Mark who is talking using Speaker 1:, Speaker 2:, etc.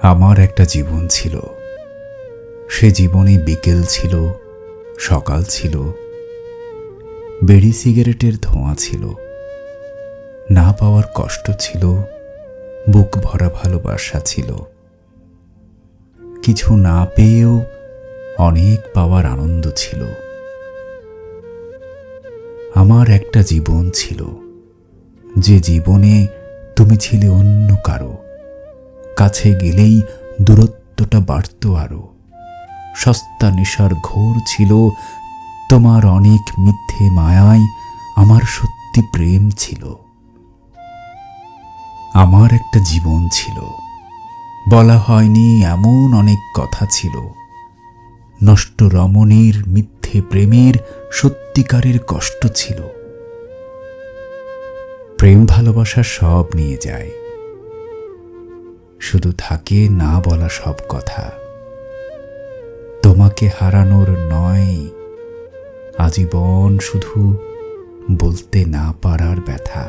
Speaker 1: আমার একটা জীবন ছিল। সে জীবনে বিকেল ছিল, সকাল ছিল, বিড়ি সিগারেটের ধোঁয়া ছিল, না পাওয়ার কষ্ট ছিল, বুক ভরা ভালোবাসা ছিল, কিছু না পেয়েও অনেক পাওয়ার আনন্দ ছিল। আমার একটা জীবন ছিল, যে জীবনে তুমি ছিলে অন্য কারো, কাছে গেলেই দূরত্বটা বাড়ত আরো। সস্তা নেশার ঘোর ছিল, তোমার অনেক মিথ্যে মায়ায় আমার সত্যি প্রেম ছিল। আমার একটা জীবন ছিল, বলা হয়নি এমন অনেক কথা ছিল। নষ্ট রমণীর মিথ্যে প্রেমের সত্যিকারের কষ্ট ছিল। প্রেম ভালোবাসা সব নিয়ে যায়, শুধু থাকে না বলা সব কথা। তোমাকে হারানোর নয়, আজীবন শুধু বলতে না পারার ব্যথা।